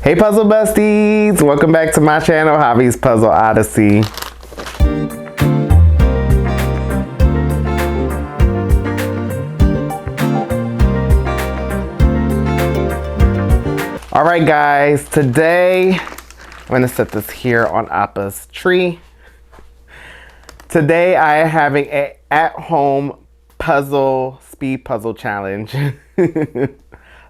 Hey puzzle besties, welcome back to my channel, Javy's Puzzle Odyssey. Alright guys, today I'm going to set this here on Appa's tree. Today I am having an at-home speed puzzle challenge.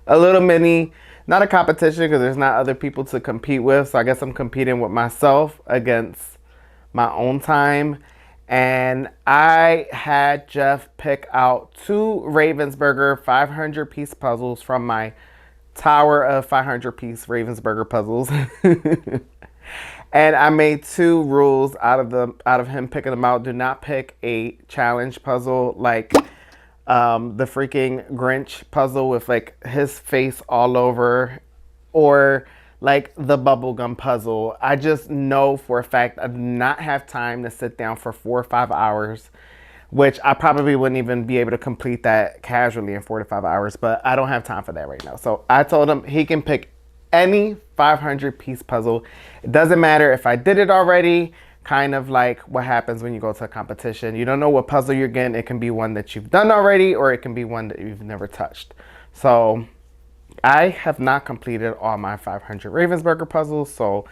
A little mini, not a competition because there's not other people to compete with. So I guess I'm competing with myself against my own time. And I had Jeff pick out 2 Ravensburger 500-piece puzzles from my tower of 500-piece Ravensburger puzzles. And I made 2 rules out of him picking them out. Do not pick a challenge puzzle like the freaking Grinch puzzle with like his face all over, or like the bubblegum puzzle. I just know for a fact I do not have time to sit down for 4 or 5 hours, which I probably wouldn't even be able to complete that casually in 4 to 5 hours, but I don't have time for that right now. So I told him he can pick any 500-piece puzzle. It doesn't matter if I did it already. Kind of like what happens when you go to a competition. You don't know what puzzle you're getting. It can be one that you've done already, or it can be one that you've never touched. So I have not completed all my 500 Ravensburger puzzles, so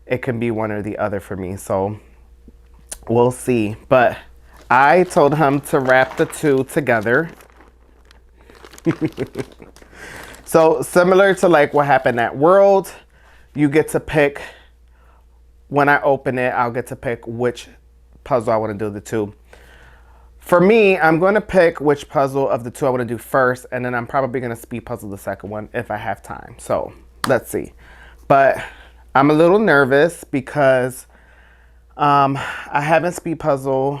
it can be one or the other for me. So we'll see. But I told him to wrap the 2 together. So similar to like what happened at World, you get to pick. When I open it, I'll get to pick which puzzle I want to do the 2. For me, I'm going to pick which puzzle of the 2 I want to do first, and then I'm probably going to speed puzzle the second one if I have time. So let's see. But I'm a little nervous because I haven't speed puzzled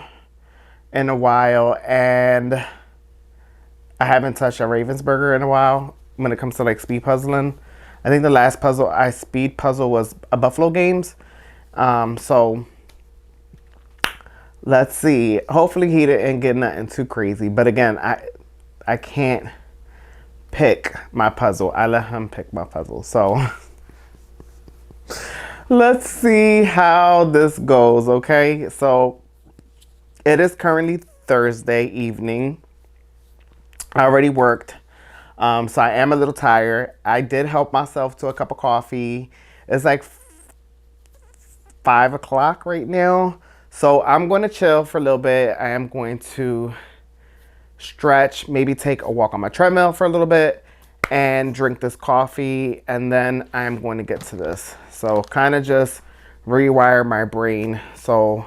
in a while, and I haven't touched a Ravensburger in a while when it comes to like speed puzzling. I think the last puzzle I speed puzzle was a Buffalo Games. So let's see. Hopefully he didn't get nothing too crazy. But again, I can't pick my puzzle. I let him pick my puzzle. So let's see how this goes. Okay. So it is currently Thursday evening. I already worked. So I am a little tired. I did help myself to a cup of coffee. It's like 5 o'clock right now. So I'm going to chill for a little bit. I am going to stretch, maybe take a walk on my treadmill for a little bit and drink this coffee. And then I'm going to get to this. So kind of just rewire my brain. So,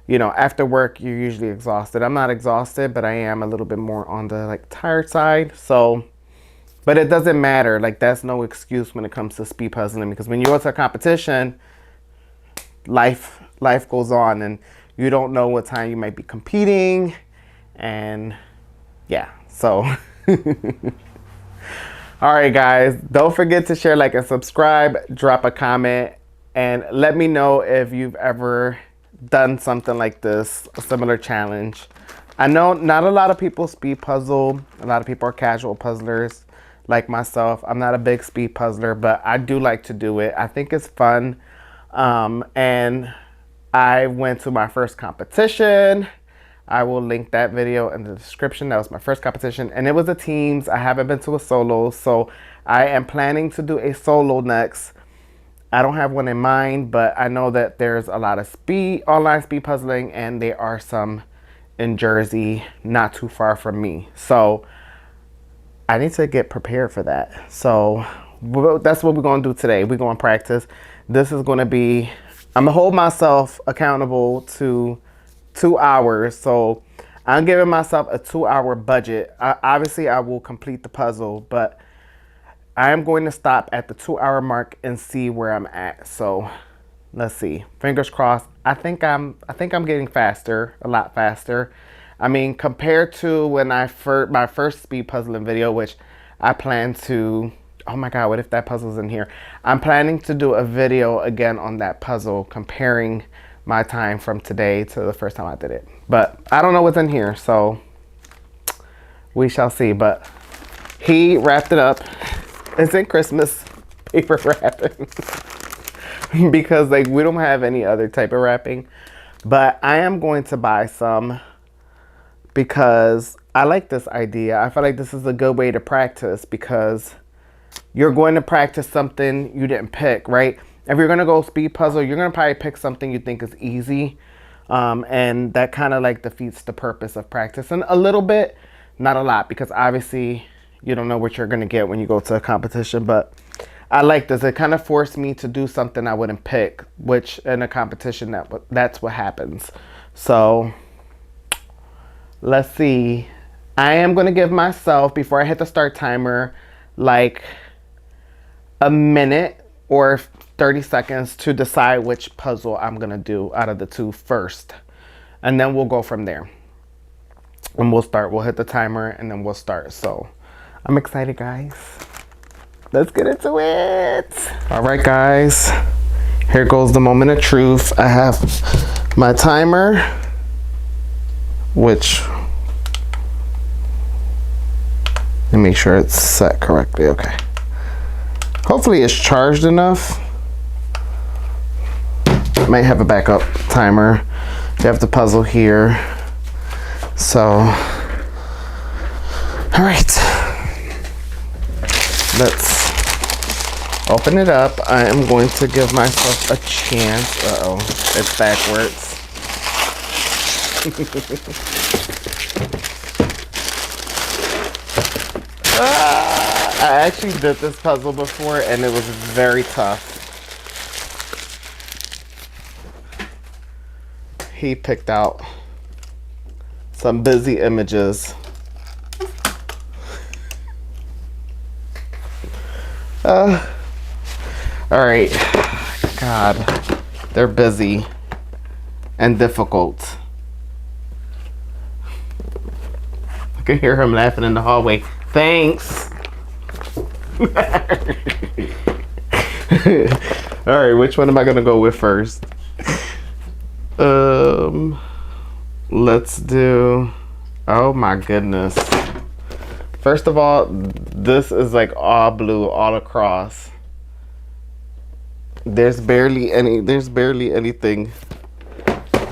you know, after work, you're usually exhausted. I'm not exhausted, but I am a little bit more on the like tired side. So, but it doesn't matter. Like that's no excuse when it comes to speed puzzling, because when you go to a competition, life goes on and you don't know what time you might be competing. And yeah, so all right guys, don't forget to share, like, and subscribe. Drop a comment and let me know if you've ever done something like this, a similar challenge. I know not a lot of people speed puzzle. A lot of people are casual puzzlers like myself. I'm not a big speed puzzler, but I do like to do it. I think it's fun. And I went to my first competition. I will link that video in the description. That was my first competition, and it was a teams. I haven't been to a solo, so I am planning to do a solo next. I don't have one in mind, but I know that there's a lot of online speed puzzling, and there are some in Jersey, not too far from me. So I need to get prepared for that. So that's what we're going to do today. We're going to practice. This is going to be, I'm going to hold myself accountable to 2 hours. So I'm giving myself a 2-hour budget. Obviously, I will complete the puzzle, but I am going to stop at the 2-hour mark and see where I'm at. So let's see. Fingers crossed. I think I'm getting faster, a lot faster. I mean, compared to when my first speed puzzling video, which I plan to, oh my God, what if that puzzle's in here? I'm planning to do a video again on that puzzle, comparing my time from today to the first time I did it. But I don't know what's in here, so we shall see. But he wrapped it up. It's in Christmas paper wrapping. Because like we don't have any other type of wrapping. But I am going to buy some because I like this idea. I feel like this is a good way to practice because you're going to practice something you didn't pick, right? If you're going to go speed puzzle, you're going to probably pick something you think is easy. And that kind of like defeats the purpose of practicing a little bit, not a lot, because obviously you don't know what you're going to get when you go to a competition. But I like this. It kind of forced me to do something I wouldn't pick, which in a competition, that's what happens. So let's see. I am going to give myself, before I hit the start timer, like a minute or 30 seconds to decide which puzzle I'm going to do out of the two first. And then we'll go from there. And we'll start. We'll hit the timer and then we'll start. So I'm excited, guys. Let's get into it. All right, guys. Here goes the moment of truth. I have my timer, which, let me make sure it's set correctly. Okay. Hopefully it's charged enough. Might have a backup timer. You have the puzzle here. So, all right. Let's open it up. I am going to give myself a chance. Uh-oh, it's backwards. I actually did this puzzle before and it was very tough. He picked out some busy images. All right, God, they're busy and difficult. I can hear him laughing in the hallway. Thanks. All right, which one am I gonna go with first? Let's do, oh my goodness. First of all, this is like all blue all across. There's barely anything.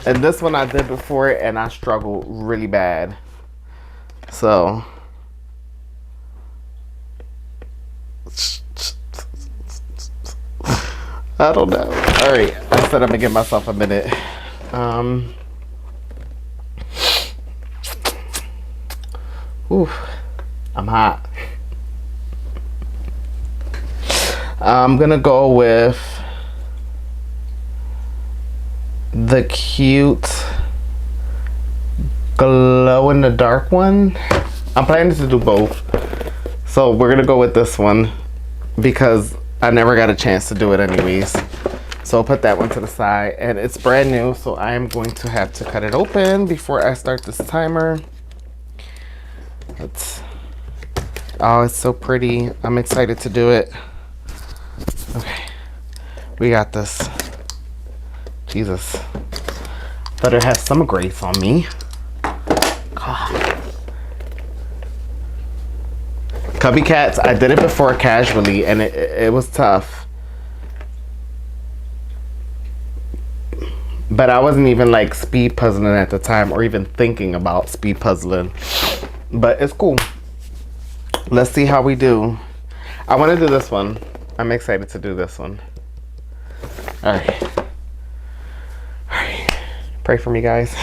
And this one I did before and I struggled really bad. So I don't know. All right, I said I'm gonna give myself a minute. I'm hot. I'm gonna go with the cute glow in the dark one. I'm planning to do both. So we're gonna go with this one because I never got a chance to do it anyways. So I'll put that one to the side and it's brand new. So I am going to have to cut it open before I start this timer. Oh, it's so pretty. I'm excited to do it. Okay, we got this. Jesus. Better have some grace on me. God. Cubby Cats, I did it before casually and it was tough. But I wasn't even like speed puzzling at the time or even thinking about speed puzzling. But it's cool. Let's see how we do. I want to do this one. I'm excited to do this one. All right. All right. Pray for me, guys.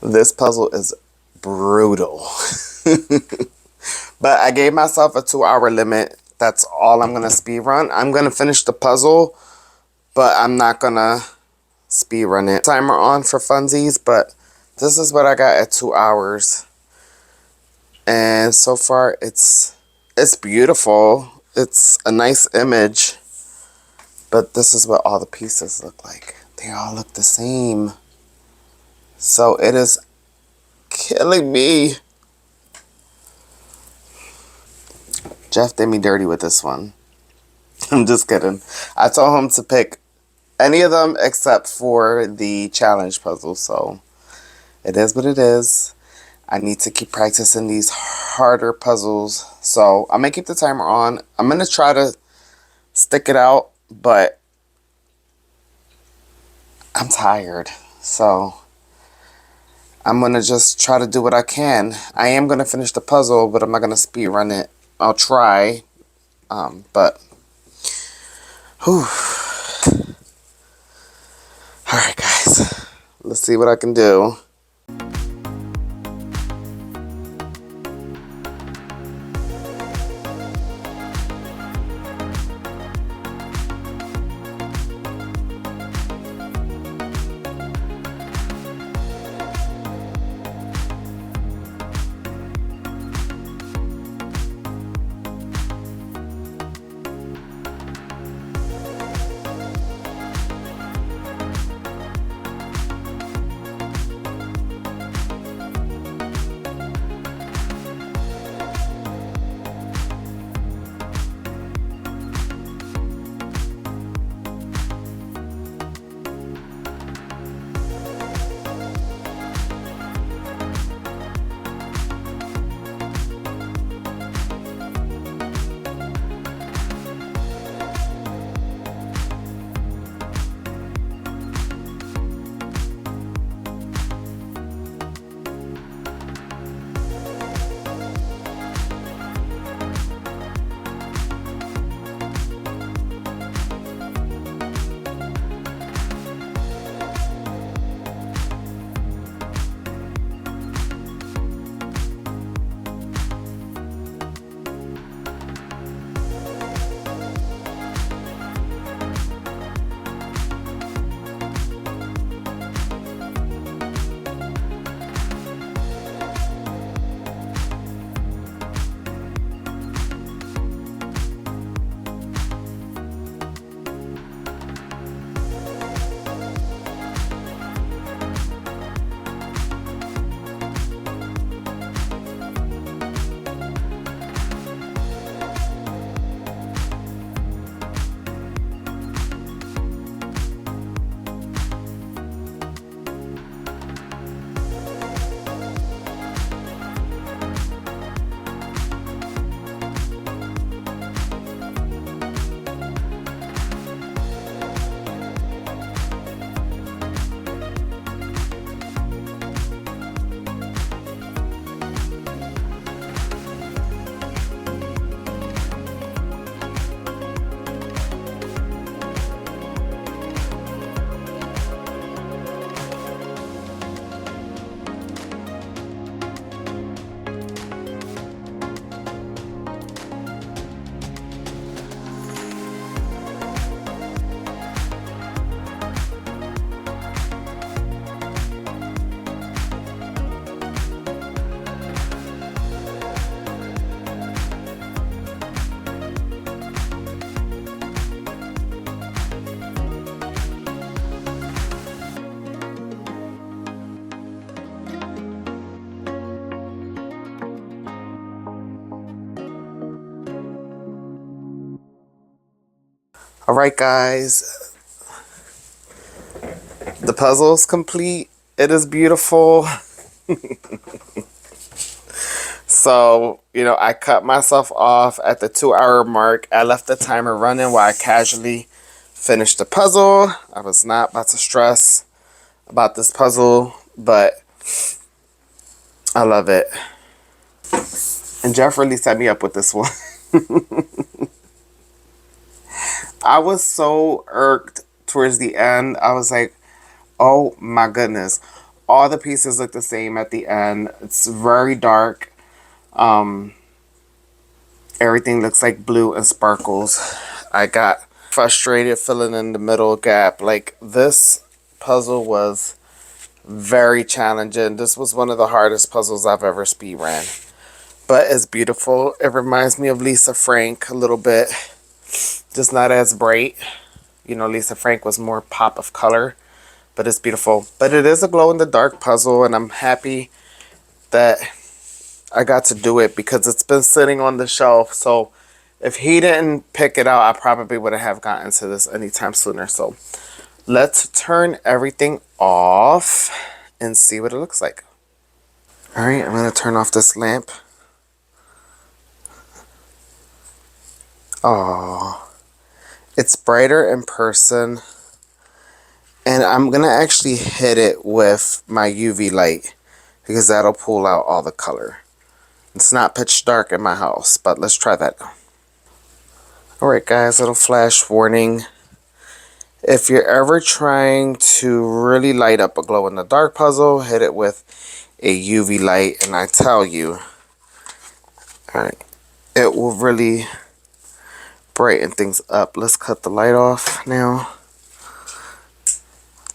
This puzzle is brutal. But I gave myself a 2-hour limit. That's all I'm going to speed run. I'm going to finish the puzzle, but I'm not going to speed run it. Timer on for funsies, but this is what I got at 2 hours. And so far it's beautiful. It's a nice image. But this is what all the pieces look like. They all look the same. So it is killing me. Jeff did me dirty with this one. I'm just kidding. I told him to pick any of them except for the challenge puzzle. So it is what it is. I need to keep practicing these harder puzzles. So I'm going to keep the timer on. I'm going to try to stick it out, but I'm tired. So I'm going to just try to do what I can. I am going to finish the puzzle, but I'm not going to speed run it. I'll try. But whew. All right, guys. Let's see what I can do. All right, guys. The puzzle is complete. It is beautiful. So, I cut myself off at the 2-hour mark. I left the timer running while I casually finished the puzzle. I was not about to stress about this puzzle, but I love it. And Jeff really set me up with this one. I was so irked towards the end. I was like, oh my goodness. all the pieces look the same at the end. It's very dark. Everything looks like blue and sparkles. I got frustrated filling in the middle gap. Like, this puzzle was very challenging. This was one of the hardest puzzles I've ever speed ran. But it's beautiful. It reminds me of Lisa Frank a little bit. Just not as bright. You know, Lisa Frank was more pop of color. But it's beautiful. But it is a glow-in-the-dark puzzle, and I'm happy that I got to do it because it's been sitting on the shelf. So if he didn't pick it out, I probably wouldn't have gotten to this anytime sooner. So let's turn everything off and see what it looks like. All right, I'm going to turn off this lamp. Oh, it's brighter in person. And I'm going to actually hit it with my UV light because that'll pull out all the color. It's not pitch dark in my house, but let's try that. Alright guys, little flash warning. If you're ever trying to really light up a glow-in-the-dark puzzle, hit it with a UV light, and I tell you, alright, it will really brighten things up. Let's cut the light off now.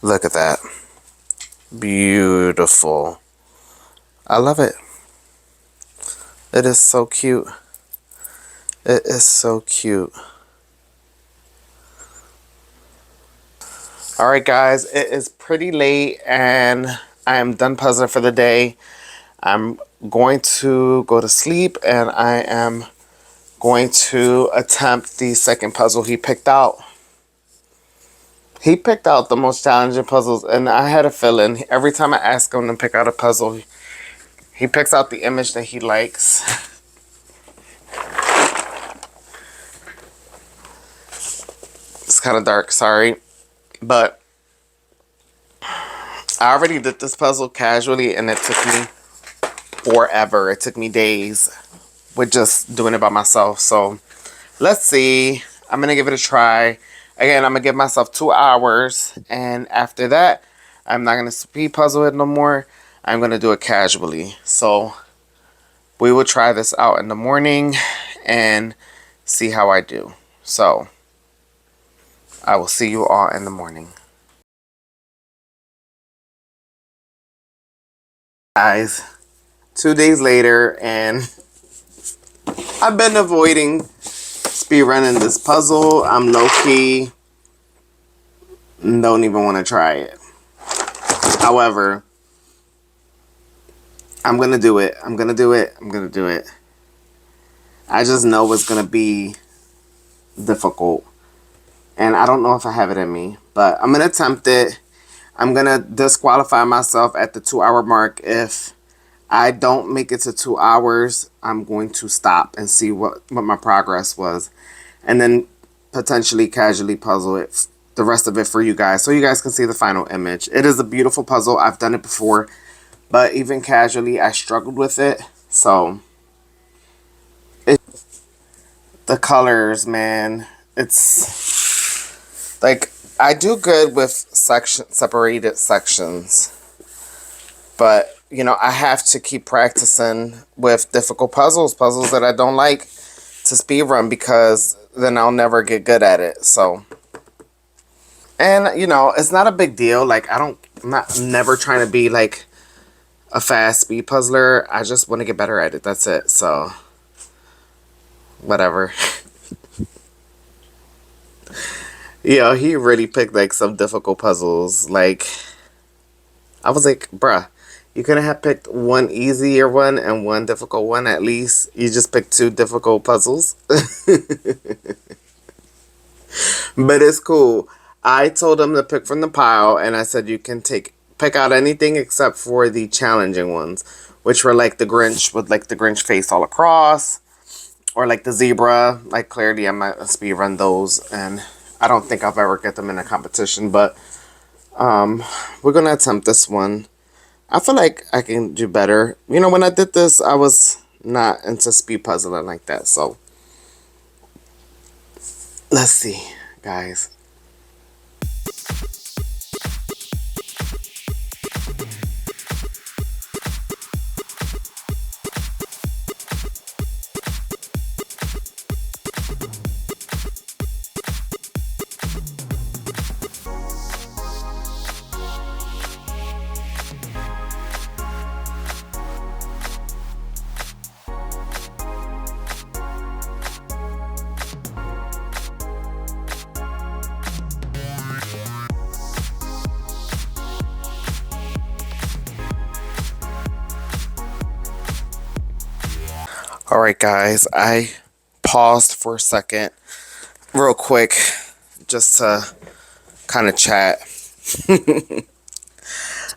Look at that. Beautiful. I love it. It is so cute. It is so cute. Alright guys, it is pretty late and I am done puzzling for the day. I'm going to go to sleep and I am going to attempt the second puzzle he picked out. He picked out the most challenging puzzles, and I had a feeling every time I ask him to pick out a puzzle, he picks out the image that he likes. It's kind of dark, sorry. But I already did this puzzle casually and it took me forever. It took me days with just doing it by myself. So let's see. I'm going to give it a try. Again, I'm going to give myself 2 hours. And after that, I'm not going to speed puzzle it no more. I'm going to do it casually. So we will try this out in the morning and see how I do. So I will see you all in the morning. Guys, 2 days later, and I've been avoiding speedrunning this puzzle. I'm low-key, don't even want to try it. However, I'm going to do it. I'm going to do it. I'm going to do it. I just know it's going to be difficult. And I don't know if I have it in me. But I'm going to attempt it. I'm going to disqualify myself at the 2-hour mark. If I don't make it to 2 hours, I'm going to stop and see what my progress was. And then potentially casually puzzle it, the rest of it for you guys, so you guys can see the final image. It is a beautiful puzzle. I've done it before, but even casually, I struggled with it. So, the colors, man, it's like, I do good with separated sections, but you know, I have to keep practicing with difficult puzzles that I don't like to speedrun, because then I'll never get good at it. So, and you know, it's not a big deal. Like, I'm never trying to be like a fast speed puzzler. I just want to get better at it. That's it. So, whatever. Yeah, he really picked like some difficult puzzles. Like, I was like, bruh, you couldn't have picked one easier one and one difficult one at least. You just picked 2 difficult puzzles. But it's cool. I told him to pick from the pile, and I said you can pick out anything except for the challenging ones, which were like the Grinch with like the Grinch face all across, or like the zebra. Like, clearly I'm not a speed run those, and I don't think I'll ever get them in a competition, but we're gonna attempt this one. I feel like I can do better. You know, when I did this, I was not into speed puzzling like that, so let's see, guys. All right, guys, I paused for a second, real quick, just to kind of chat.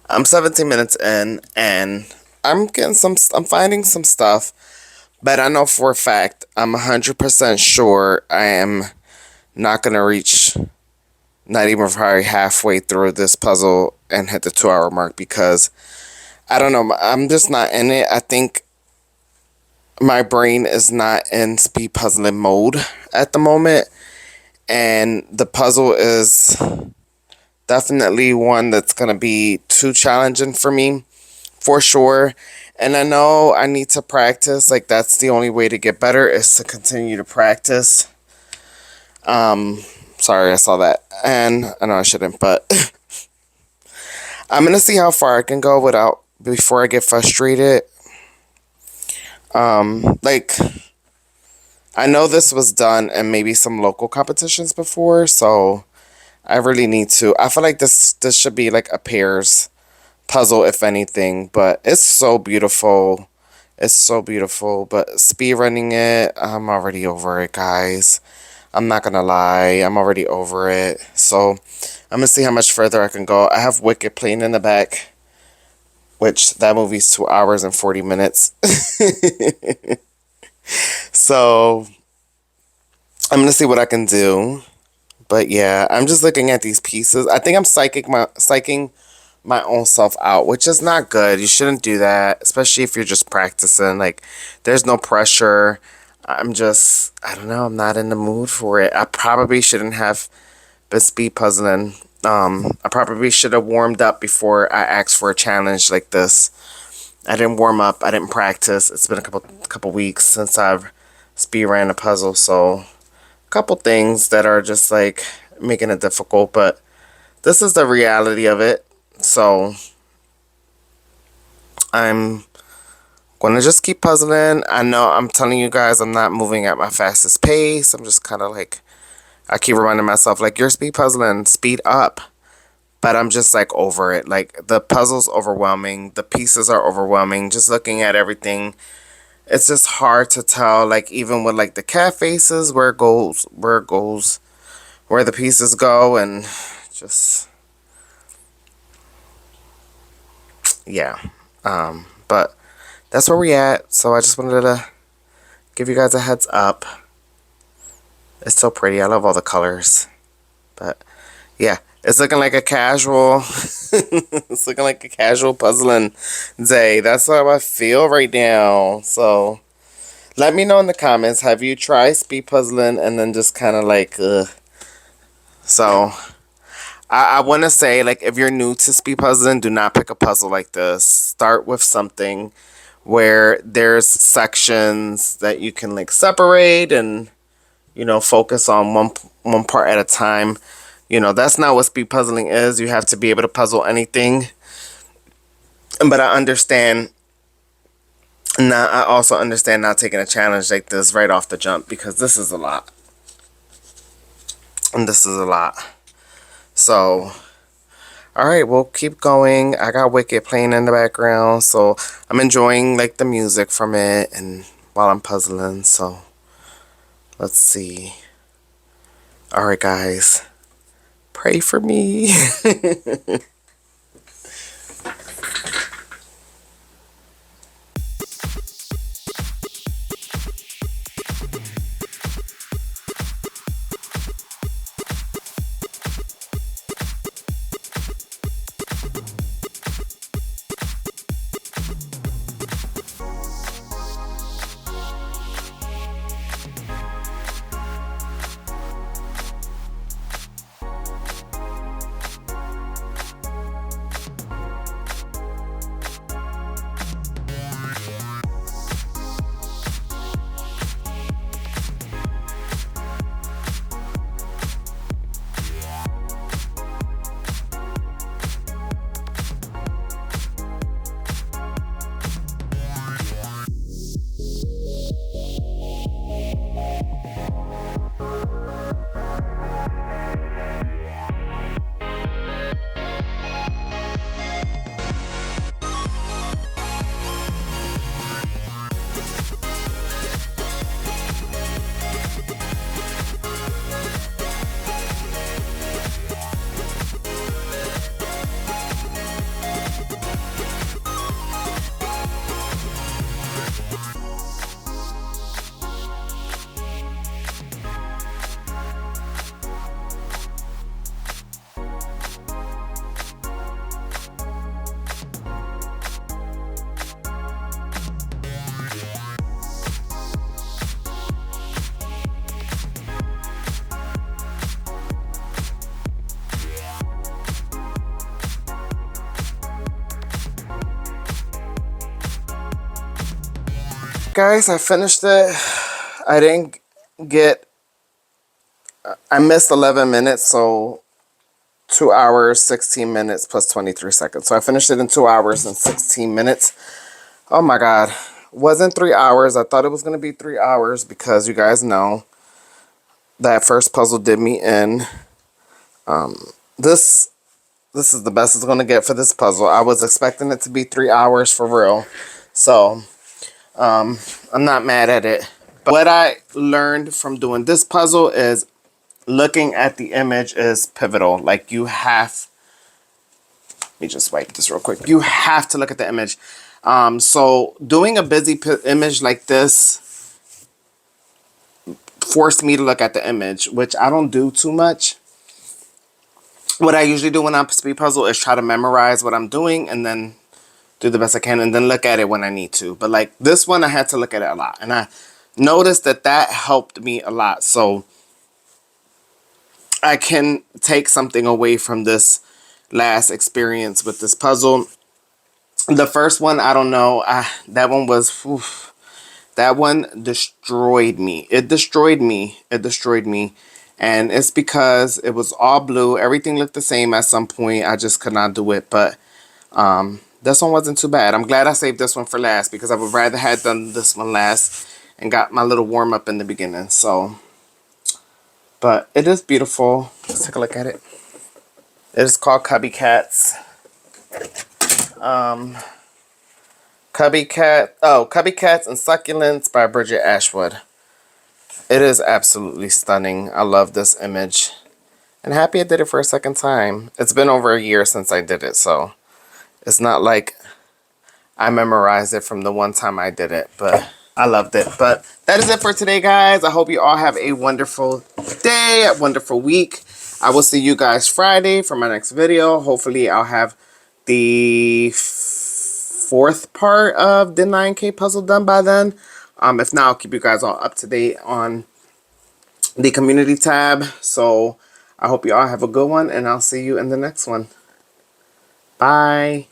I'm 17 minutes in, and I'm finding some stuff, but I know for a fact, I'm 100% sure I am not gonna reach, not even probably halfway through this puzzle and hit the 2 hour mark because I don't know, I'm just not in it. I think my brain is not in speed puzzling mode at the moment, and the puzzle is definitely one that's going to be too challenging for me, for sure. And I know I need to practice. Like, that's the only way to get better, is to continue to practice. Sorry, I saw that. And I know I shouldn't, but I'm going to see how far I can go before I get frustrated. Like, I know this was done in maybe some local competitions before, so I really need to. I feel like this should be like a pairs puzzle, if anything, but it's so beautiful. It's so beautiful, but speed running it, I'm already over it, guys. I'm not gonna lie, I'm already over it. So I'm gonna see how much further I can go. I have Wicked playing in the back, which that movie's 2 hours and 40 minutes. So I'm gonna see what I can do. But yeah, I'm just looking at these pieces. I think I'm psyching my own self out, which is not good. You shouldn't do that, especially if you're just practicing. Like, there's no pressure. I don't know, I'm not in the mood for it. I probably shouldn't have been speed puzzling. I probably should have warmed up before I asked for a challenge like this. I didn't warm up. I didn't practice. It's been a couple weeks since I've speed ran a puzzle, so a couple things that are just like making it difficult, but this is the reality of it. So I'm gonna just keep puzzling. I know I'm telling you guys I'm not moving at my fastest pace. I'm just kind of like, I keep reminding myself, like, you're speed puzzling, speed up. But I'm just like over it. Like, the puzzle's overwhelming. The pieces are overwhelming. Just looking at everything, it's just hard to tell. Like, even with like the cat faces, where the pieces go, and just, yeah. But that's where we at. So I just wanted to give you guys a heads up. It's so pretty. I love all the colors. But yeah, it's looking like a casual it's looking like a casual puzzling day. That's how I feel right now. So let me know in the comments, have you tried speed puzzling and then just kind of like so I want to say, like, if you're new to speed puzzling, do not pick a puzzle like this. Start with something where there's sections that you can like separate and, you know, focus on one part at a time. You know, that's not what speed puzzling is. You have to be able to puzzle anything. But I understand. Now, I also understand not taking a challenge like this right off the jump, because this is a lot. And this is a lot. So, alright, we'll keep going. I got Wicked playing in the background, so I'm enjoying like the music from it and while I'm puzzling. So, let's see. Alright, guys. Pray for me. Guys, I finished it. I didn't get, I missed 11 minutes, so 2 hours, 16 minutes plus 23 seconds. So I finished it in 2 hours and 16 minutes. Oh my God. Wasn't 3 hours. I thought it was going to be 3 hours because you guys know that first puzzle did me in. This is the best it's going to get for this puzzle. I was expecting it to be 3 hours for real. So I'm not mad at it. But what I learned from doing this puzzle is looking at the image is pivotal. Like you have, let me just wipe this real quick. You have to look at the image. So doing a busy image like this forced me to look at the image, which I don't do too much. What I usually do when I'm speed puzzle is try to memorize what I'm doing and then do the best I can and then look at it when I need to. But like this one, I had to look at it a lot. And I noticed that helped me a lot. So I can take something away from this last experience with this puzzle. The first one, I don't know. That one was, oof, that one destroyed me. It destroyed me. It destroyed me. And it's because it was all blue. Everything looked the same at some point. I just could not do it. But this one wasn't too bad. I'm glad I saved this one for last because I would rather have done this one last and got my little warm up in the beginning. So, but it is beautiful. Let's take a look at it. It is called Cubby Cats. Cubby Cats and Succulents by Bridget Ashwood. It is absolutely stunning. I love this image. And happy I did it for a second time. It's been over a year since I did it, so it's not like I memorized it from the one time I did it, but I loved it. But that is it for today, guys. I hope you all have a wonderful day, a wonderful week. I will see you guys Friday for my next video. Hopefully, I'll have the fourth part of the 9K puzzle done by then. If not, I'll keep you guys all up to date on the community tab. So I hope you all have a good one, and I'll see you in the next one. Bye.